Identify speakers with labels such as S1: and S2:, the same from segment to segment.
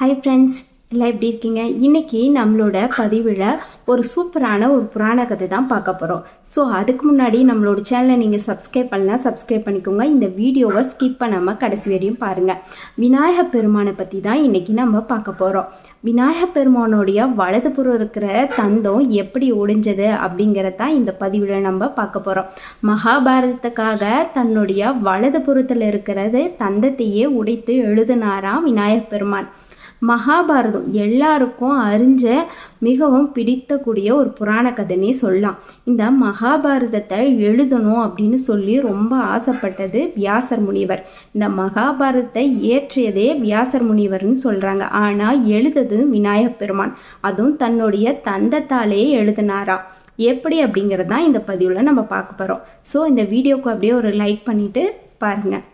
S1: Hi friends, எல்லாம் எப்படி இருக்கீங்க? இன்னைக்கு நம்மளோட பதிவில் ஒரு சூப்பரான ஒரு புராண கதை தான் பார்க்க போகிறோம். ஸோ அதுக்கு முன்னாடி நம்மளோட சேனலை நீங்கள் சப்ஸ்கிரைப் பண்ணலாம், சப்ஸ்கிரைப் பண்ணிக்கோங்க. இந்த வீடியோவை ஸ்கிப் பண்ணாமல் கடைசி வரையும் பாருங்கள். விநாயக பெருமானை பற்றி தான் இன்னைக்கு நம்ம பார்க்க போகிறோம். விநாயக பெருமானுடைய வலதுபுறம் இருக்கிற தந்தம் எப்படி ஒடிஞ்சது அப்படிங்கிறதான் இந்த பதிவில் நம்ம பார்க்க போகிறோம். மகாபாரதத்துக்காக தன்னுடைய வலதுபுறத்தில் இருக்கிறது தந்தத்தையே உடைத்து எழுதினாராம் விநாயக பெருமான். மகாபாரதம் எல்லாருக்கும் அறிஞ்ச மிகவும் பிடித்தக்கூடிய ஒரு புராண கதைனே சொல்லலாம். இந்த மகாபாரதத்தை எழுதணும் அப்படின்னு சொல்லி ரொம்ப ஆசைப்பட்டது வியாசர் முனிவர். இந்த மகாபாரதத்தை இயற்றியதே வியாசர் முனிவர்னு சொல்கிறாங்க. ஆனால் எழுதுது விநாயக பெருமான். அதுவும் தன்னுடைய தந்தத்தாலேயே எழுதினாரா. எப்படி அப்படிங்கிறது தான் இந்த பதிவில் நம்ம பார்க்க போகிறோம். ஸோ இந்த வீடியோக்கு அப்படியே ஒரு லைக் பண்ணிவிட்டு பாருங்கள்.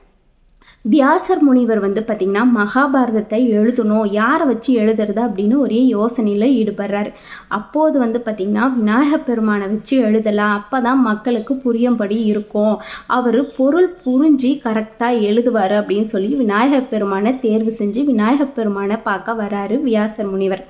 S1: வியாசர் முனிவர் பார்த்திங்கன்னா மகாபாரதத்தை எழுதணும், யாரை வச்சு எழுதுறது அப்படின்னு ஒரே யோசனையில் ஈடுபடுறாரு. அப்போது பார்த்திங்கன்னா விநாயக பெருமானை வச்சு எழுதலாம், அப்போ தான் மக்களுக்கு புரியும்படி இருக்கும், அவர் பொருள் புரிஞ்சு கரெக்டாக எழுதுவார் அப்படின்னு சொல்லி விநாயக பெருமானை தேர்வு செஞ்சு விநாயக பெருமானை பார்க்க வராரு வியாசர் முனிவர்.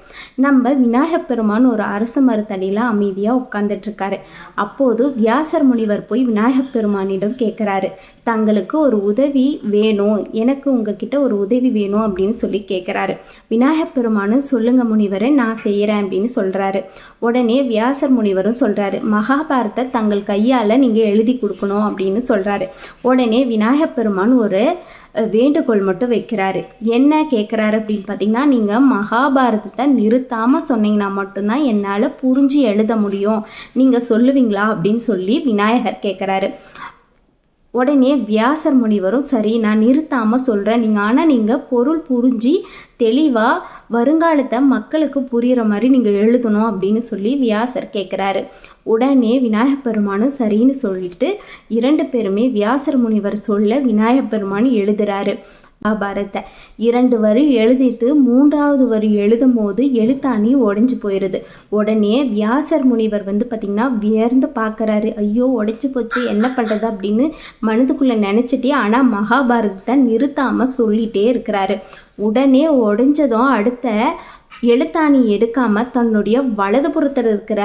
S1: நம்ம விநாயக பெருமான் ஒரு அரச மரத்தடியில் அமைதியாக உட்கார்ந்துட்டுருக்காரு. அப்போது வியாசர் முனிவர் போய் விநாயக பெருமானிடம் கேட்குறாரு, தங்களுக்கு ஒரு உதவி வேணும், எனக்கு உங்ககிட்ட ஒரு உதவி வேணும் அப்படின்னு சொல்லி கேட்குறாரு. விநாயகப் பெருமானும் சொல்லுங்க முனிவரை, நான் செய்கிறேன் அப்படின்னு சொல்கிறாரு. உடனே வியாசர் முனிவரும் சொல்கிறாரு, மகாபாரத்தை தங்கள் கையால் நீங்கள் எழுதி கொடுக்கணும் அப்படின்னு சொல்கிறாரு. உடனே விநாயகப் பெருமான் ஒரு வேண்டுகோள் மட்டும் வைக்கிறாரு. என்ன கேட்குறாரு அப்படின்னு பார்த்தீங்கன்னா, நீங்கள் மகாபாரதத்தை நிறுத்தாமல் சொன்னீங்கன்னா மட்டும்தான் என்னால் புரிஞ்சு எழுத முடியும், நீங்கள் சொல்லுவீங்களா அப்படின்னு சொல்லி விநாயகர் கேட்குறாரு. உடனே வியாசர் முனிவரும் சரி, நான் நிறுத்தாமல் சொல்கிறேன், நீங்கள் பொருள் புரிஞ்சு தெளிவாக வருங்காலத்தை மக்களுக்கு புரிகிற மாதிரி நீங்கள் எழுதணும் அப்படின்னு சொல்லி வியாசர் கேட்குறாரு. உடனே விநாயகப் பெருமானும் சரின்னு சொல்லிட்டு 2 பேருமே வியாசர் முனிவர் சொல்ல விநாயகப் பெருமான் எழுதுறாரு. மகாபாரதத்தை 2 வரி எழுதிட்டு 3வது வரி எழுதும் போது எழுத்தாணி உடைஞ்சு போயிடுது. உடனே வியாசர் முனிவர் பார்த்திங்கன்னா வியர்ந்து பார்க்குறாரு. ஐயோ உடைச்சு போச்சு, என்ன பண்ணுறது அப்படின்னு மனதுக்குள்ளே நினச்சிட்டே ஆனால் மகாபாரதத்தை நிறுத்தாமல் சொல்லிகிட்டே இருக்கிறாரு. உடனே உடைஞ்சதும் அடுத்த எழுத்தாணி எடுக்காமல் தன்னுடைய வலதுபுறத்தில் இருக்கிற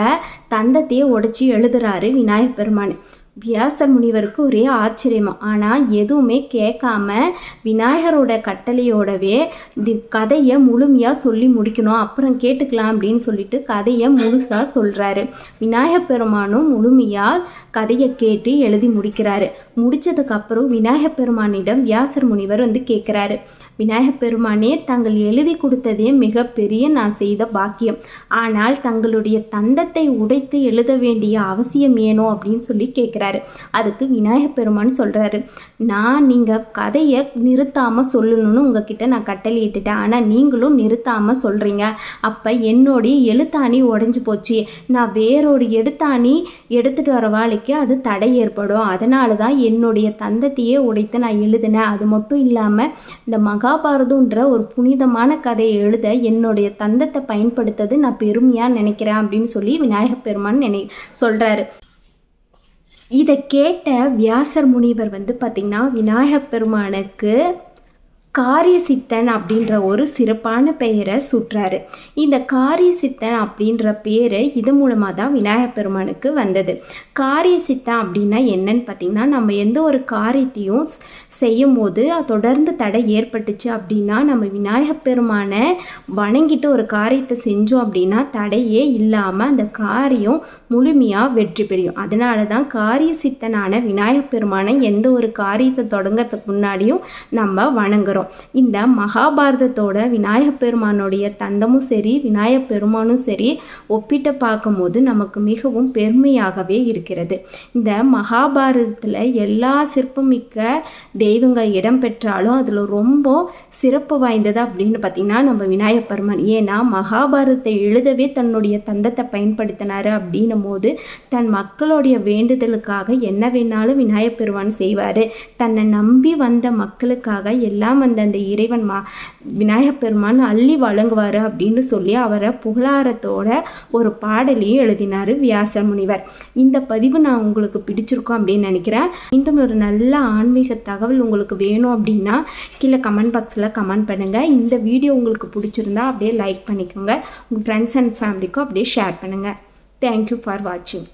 S1: தந்தத்தையே உடைச்சி எழுதுறாரு விநாயகப் பெருமான். வியாசர் முனிவருக்கு ஒரே ஆச்சரியமா, ஆனால் எதுவுமே கேட்காம விநாயகரோட கட்டளையோடவே கதையை முழுமையாக சொல்லி முடிக்கணும், அப்புறம் கேட்டுக்கலாம் அப்படின்னு சொல்லிட்டு கதையை முழுசாக சொல்கிறாரு. விநாயகப் பெருமானும் முழுமையாக கதையை கேட்டு எழுதி முடிக்கிறாரு. முடித்ததுக்கப்புறம் விநாயகப் பெருமானிடம் வியாசர் முனிவர் கேட்குறாரு, விநாயகப் பெருமானே, தங்கள் எழுதி கொடுத்ததே மிகப்பெரிய நான் செய்த பாக்கியம், ஆனால் தங்களுடைய தந்தத்தை உடைத்து எழுத வேண்டிய அவசியம் ஏனோ அப்படின்னு சொல்லி கேட்குறாரு. அதுக்கு விநாயகப் பெருமான் சொல்கிறாரு, நீங்கள் கதையை நிறுத்தாமல் சொல்லணும்னு உங்ககிட்ட நான் கட்டளையிட்டுட்டேன், ஆனால் நீங்களும் நிறுத்தாமல் சொல்கிறீங்க, அப்போ என்னுடைய எழுத்தாணி உடைஞ்சு போச்சு, நான் வேறொரு எழுத்தாணி எடுத்துகிட்டு வர வாழைக்கு அது தடை ஏற்படும், அதனால தான் என்னுடைய தந்தத்தையே உடைத்து நான் எழுதினேன். அது மட்டும் இல்லாமல் இந்த மகாபாரதம்ன்ற ஒரு புனிதமான கதையை எழுத என்னுடைய தந்தத்தை பயன்படுத்தது நான் பெருமையாக நினைக்கிறேன் அப்படின்னு சொல்லி விநாயகப் பெருமான் சொல்கிறாரு. இதை கேட்ட வியாசர் முனிவர் பார்த்திங்கன்னா விநாயகப் பெருமானுக்கு காரியசித்தன் அப்படின்ற ஒரு சிறப்பான பெயரை சுற்றாரு. இந்த காரியசித்தன் அப்படின்ற பேர் இது மூலமாக தான் விநாயகப் பெருமானுக்கு வந்தது. காரியசித்தன் அப்படின்னா என்னன்னு பார்த்திங்கன்னா, நம்ம எந்த ஒரு காரியத்தையும் செய்யும் போது தொடர்ந்து தடை ஏற்பட்டுச்சு அப்படின்னா நம்ம விநாயகப் பெருமானை வணங்கிட்டு ஒரு காரியத்தை செஞ்சோம் அப்படின்னா தடையே இல்லாமல் அந்த காரியம் முழுமையாக வெற்றி பெறும். அதனால தான் காரியசித்தனான விநாயகப் பெருமானை எந்த ஒரு காரியத்தை தொடங்கிறதுக்கு முன்னாடியும் நம்ம வணங்குறோம். இந்த மகாபாரதத்தோட விநாயகப் பெருமானுடைய தந்தமும் சரி விநாயகப் பெருமானும் சரி ஒப்பிட்டு பார்க்கும்போது நமக்கு மிகவும் பெருமையாகவே இருக்கிறது. இந்த மகாபாரதத்தில் எல்லா சிற்பமிக்க தெய்வங்கள் இடம் பெற்றாலும் அதில் ரொம்ப சிறப்பு வாய்ந்தது அப்படின்னு பார்த்திங்கன்னா நம்ம விநாயகப் பெருமான். ஏன்னா மகாபாரதத்தை எழுதவே தன்னுடைய தந்தத்தை பயன்படுத்தினார் அப்படின்னும் போது தன் மக்களுடைய வேண்டுதலுக்காக என்ன வேணாலும் விநாயகப் பெருமான் செய்வார். தன்னை நம்பி வந்த மக்களுக்காக எல்லாம் வந்த அந்த இறைவன் விநாயகப் பெருமான் அள்ளி வழங்குவார் அப்படின்னு சொல்லி அவரை புகழாரத்தோட ஒரு பாடலையும் எழுதினார் வியாச முனிவர். இந்த பதிவு நான் உங்களுக்கு பிடிச்சிருக்கோம் அப்படின்னு நினைக்கிறேன். மீண்டும் ஒரு நல்ல ஆன்மீக தகவல் உங்களுக்கு வேணும் அப்படின்னா கீழே கமெண்ட் பாக்ஸில் கமெண்ட் பண்ணுங்கள். இந்த வீடியோ உங்களுக்கு பிடிச்சிருந்தா அப்படியே லைக் பண்ணிக்கோங்க. உங்கள் ஃப்ரெண்ட்ஸ் அண்ட் ஃபேமிலிக்கும் அப்படியே ஷேர் பண்ணுங்கள். தேங்க்யூ ஃபார் வாட்சிங்.